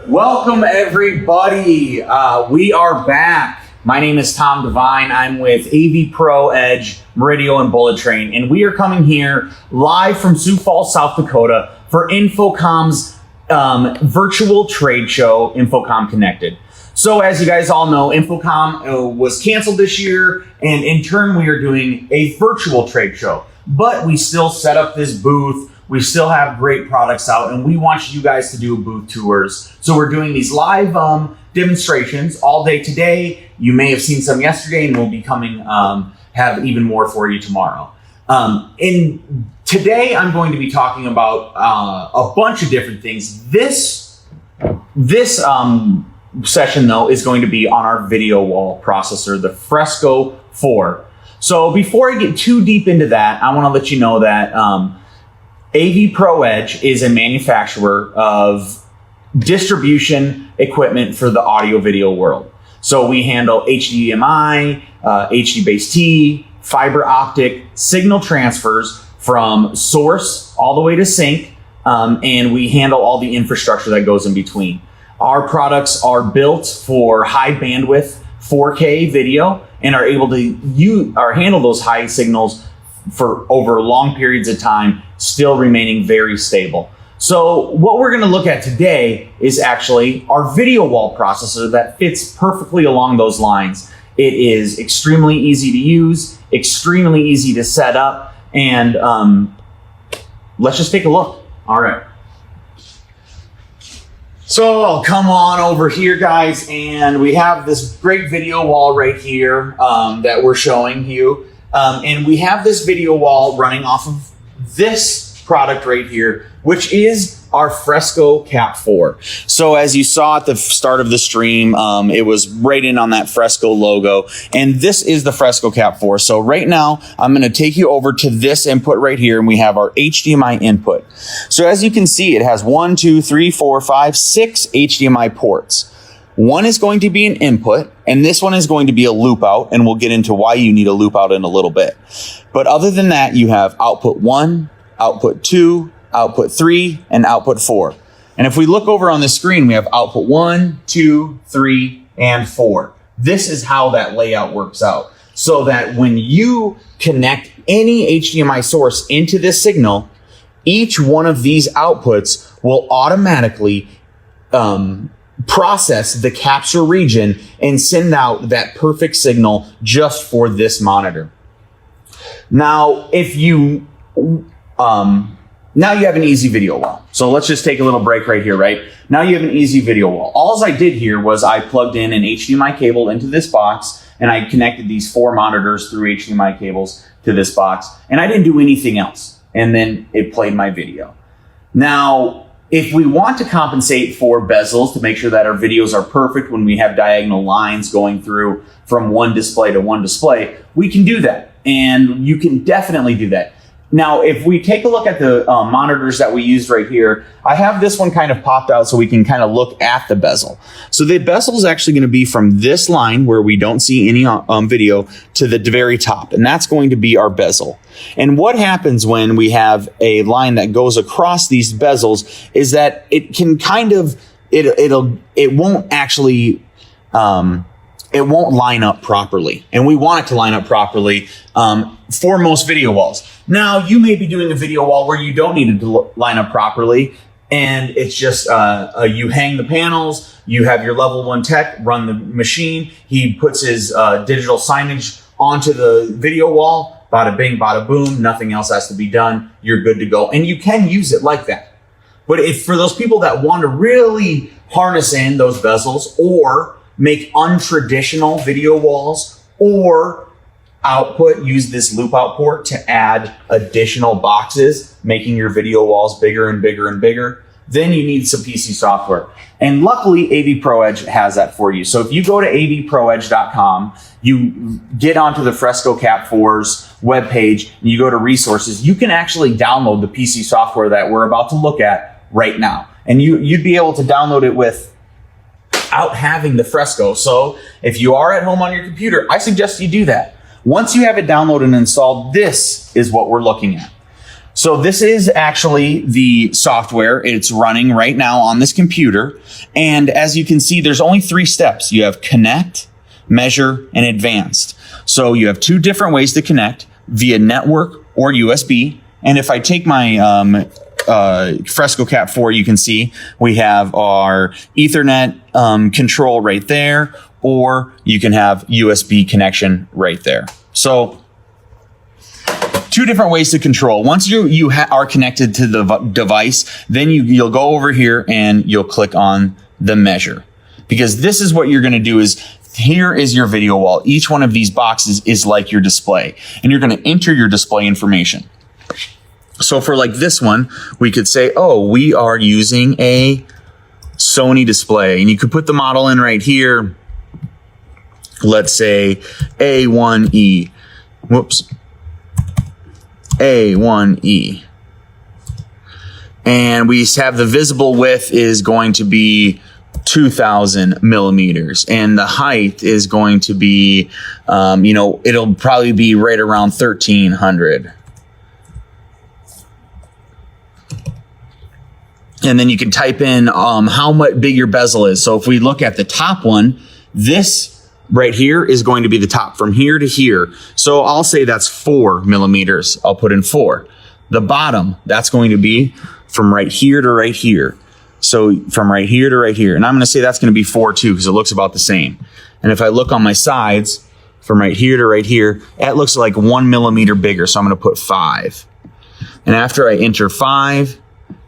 Welcome everybody. We are back. My name is Tom Devine. I'm with AV Pro Edge, Meridio, and Bullet Train, and we are coming here live from Sioux Falls, South Dakota for Infocom's virtual trade show, Infocom Connected. So as you guys all know, Infocom was canceled this year, and in turn we are doing a virtual trade show. But we still set up this booth. We still have great products out, and we want you guys to do booth tours. So we're doing these live demonstrations all day today. You may have seen some yesterday, and we'll be coming, have even more for you tomorrow. And today I'm going to be talking about a bunch of different things. This session though is going to be on our video wall processor, the Fresco 4. So before I get too deep into that, I want to let you know that AV Pro Edge is a manufacturer of distribution equipment for the audio video world. So we handle HDMI, HD-Base-T, fiber optic signal transfers from source all the way to sync, and we handle all the infrastructure that goes in between. Our products are built for high bandwidth 4K video and are able to handle those high signals for over long periods of time, still remaining very stable. So what we're going to look at today is actually our video wall processor that fits perfectly along those lines. It is extremely easy to use, extremely easy to set up, and let's just take a look. All right. So come on over here, guys, and we have this great video wall right here that we're showing you. And we have this video wall running off of this product right here, which is our Fresco Cap 4. So as you saw at the start of the stream, it was right in on that Fresco logo. And this is the Fresco Cap 4. So right now, I'm going to take you over to this input right here, and we have our HDMI input. So as you can see, it has 6 HDMI ports. One is going to be an input, and this one is going to be a loop out, and we'll get into why you need a loop out in a little bit. But other than that, you have output 1, output 2, output 3, and output 4. And if we look over on the screen, we have output 1, 2, 3, and 4. This is how that layout works out. So that when you connect any HDMI source into this signal, each one of these outputs will automatically process the capture region and send out that perfect signal just for this monitor. Now, if you now you have an easy video wall. So let's just take a little break right here, right? Now you have an easy video wall. All I did here was I plugged in an HDMI cable into this box, and I connected these 4 monitors through HDMI cables to this box, and I didn't do anything else. And then it played my video. Now, if we want to compensate for bezels to make sure that our videos are perfect when we have diagonal lines going through from one display to one display, we can do that. And you can definitely do that. Now, if we take a look at the monitors that we used right here, I have this one kind of popped out so we can kind of look at the bezel. So the bezel is actually going to be from this line where we don't see any video to the very top, and that's going to be our bezel. And what happens when we have a line that goes across these bezels is that it can kind of, it won't actually, it won't line up properly. And we want it to line up properly for most video walls. Now, you may be doing a video wall where you don't need it to line up properly, and it's just you hang the panels, you have your level 1 tech run the machine, he puts his digital signage onto the video wall, bada bing, bada boom, nothing else has to be done, you're good to go. And you can use it like that. But if for those people that want to really harness in those bezels or make untraditional video walls or use this loop out port to add additional boxes, making your video walls bigger and bigger and bigger, then you need some PC software. And luckily, AV Pro Edge has that for you. So if you go to avproedge.com, you get onto the Fresco Cap 4's webpage, and you go to resources, you can actually download the PC software that we're about to look at right now. And you'd be able to download it without having the Fresco. So if you are at home on your computer, I suggest you do that. Once you have it downloaded and installed, this is what we're looking at. So this is actually the software. It's running right now on this computer. And as you can see, there's only 3 steps. You have connect, measure, and advanced. So you have 2 different ways to connect, via network or USB. And if I take my Fresco Cat 4, you can see we have our Ethernet control right there, or you can have USB connection right there. So 2 different ways to control. Once you are connected to the device, then you'll go over here and you'll click on the measure, because this is what you're going to do. Is here is your video wall. Each one of these boxes is like your display, and you're going to enter your display information. So for like this one, we could say, oh, we are using a Sony display, and you could put the model in right here. Let's say A1E. Whoops. A1E. And we have the visible width is going to be 2000 millimeters, and the height is going to be, it'll probably be right around 1300. And then you can type in how much big your bezel is. So if we look at the top one, this right here is going to be the top from here to here. So I'll say that's 4 millimeters. I'll put in 4. The bottom, that's going to be from right here to right here. So from right here to right here. And I'm going to say that's going to be 4 too, because it looks about the same. And if I look on my sides, from right here to right here, that looks like 1 millimeter bigger. So I'm going to put 5. And after I enter 5,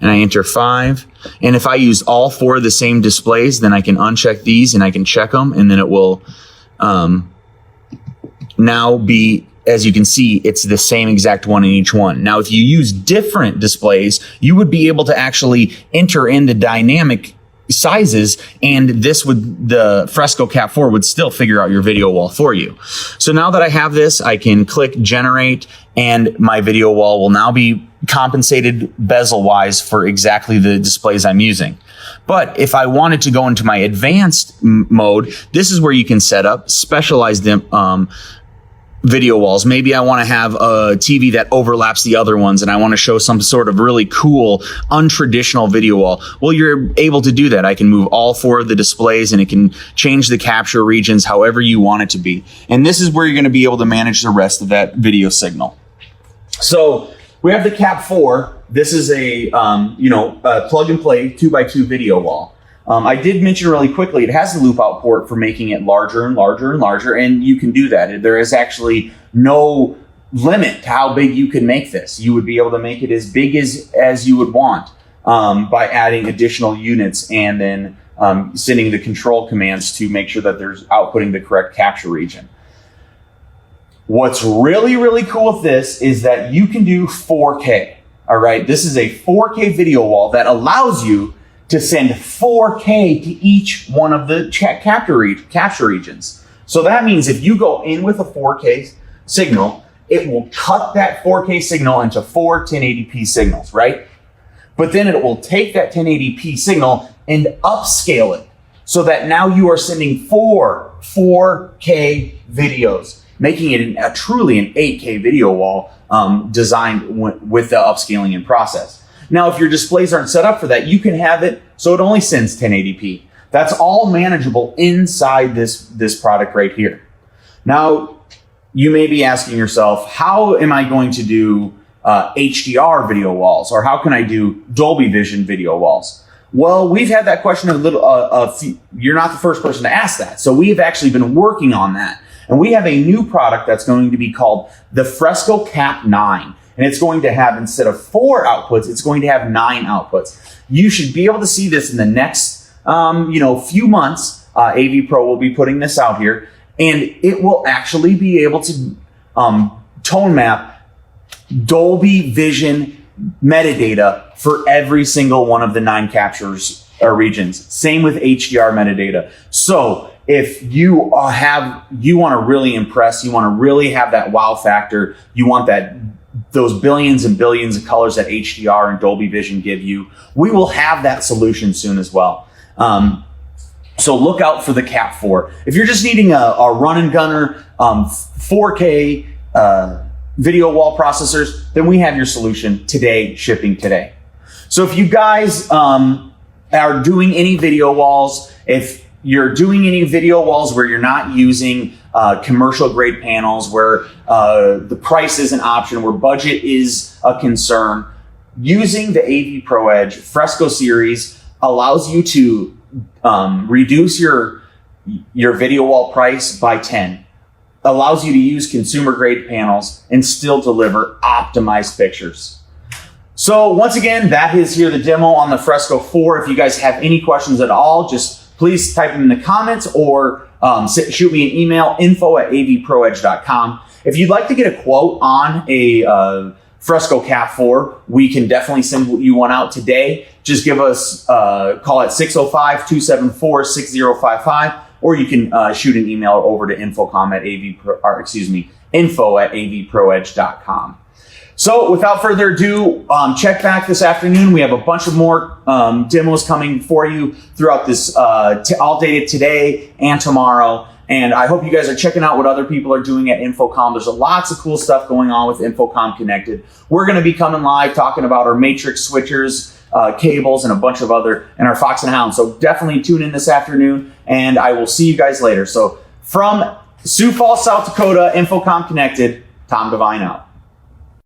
and I enter 5. And if I use all 4 of the same displays, then I can uncheck these and I can check them. And then it will now be, as you can see, it's the same exact one in each one. Now, if you use different displays, you would be able to actually enter in the dynamic sizes, and the Fresco Cat 4 would still figure out your video wall for you. So now that I have this, I can click generate, and my video wall will now be compensated bezel wise for exactly the displays I'm using. But if I wanted to go into my advanced mode, this is where you can set up specialized video walls. Maybe I want to have a TV that overlaps the other ones, and I want to show some sort of really cool, untraditional video wall. Well, you're able to do that. I can move all 4 of the displays, and it can change the capture regions however you want it to be. And this is where you're going to be able to manage the rest of that video signal. So we have the Cap 4. This is a plug and play 2x2 video wall. I did mention really quickly, it has the loop out port for making it larger and larger and larger, and you can do that. There is actually no limit to how big you can make this. You would be able to make it as big as you would want by adding additional units and then sending the control commands to make sure that there's outputting the correct capture region. What's really, really cool with this is that you can do 4K. All right, this is a 4K video wall that allows you to send 4K to each one of the capture regions. So that means if you go in with a 4K signal, it will cut that 4K signal into 4 1080p signals, right? But then it will take that 1080p signal and upscale it so that now you are sending 4 4K videos, making it truly an 8K video wall designed with the upscaling in process. Now, if your displays aren't set up for that, you can have it so it only sends 1080p. That's all manageable inside this product right here. Now, you may be asking yourself, how am I going to do HDR video walls, or how can I do Dolby Vision video walls? Well, we've had that question you're not the first person to ask that. So we've actually been working on that. And we have a new product that's going to be called the Fresco Cat 9. And it's going to have, instead of 4 outputs, it's going to have 9 outputs. You should be able to see this in the next few months. AV Pro will be putting this out here, and it will actually be able to tone map Dolby Vision metadata for every single one of the 9 captures or regions. Same with HDR metadata. So if you want to really impress, you want to really have that wow factor, you want those billions and billions of colors that HDR and Dolby Vision give you, we will have that solution soon as well. So look out for the Cat 4. If you're just needing a run and gunner 4K video wall processors, then we have your solution today, shipping today. So if you guys are doing any video walls, if you're doing any video walls where you're not using commercial grade panels, where the price is an option, where budget is a concern, using the AV Pro Edge Fresco series allows you to reduce your video wall price by 10. Allows you to use consumer grade panels and still deliver optimized pictures. So once again, that is here the demo on the Fresco 4. If you guys have any questions at all, just please type them in the comments or shoot me an email, info@avproedge.com. If you'd like to get a quote on a Fresco Cat 4, we can definitely send you one out today. Just give us a call at 605-274-6055, or you can shoot an email over to info@avproedge.com. So without further ado, check back this afternoon. We have a bunch of more demos coming for you throughout this all day today and tomorrow. And I hope you guys are checking out what other people are doing at Infocom. There's lots of cool stuff going on with Infocom Connected. We're going to be coming live talking about our matrix switchers, cables, and a bunch of other, and our Fox and Hound. So definitely tune in this afternoon, and I will see you guys later. So from Sioux Falls, South Dakota, Infocom Connected, Tom Devine out.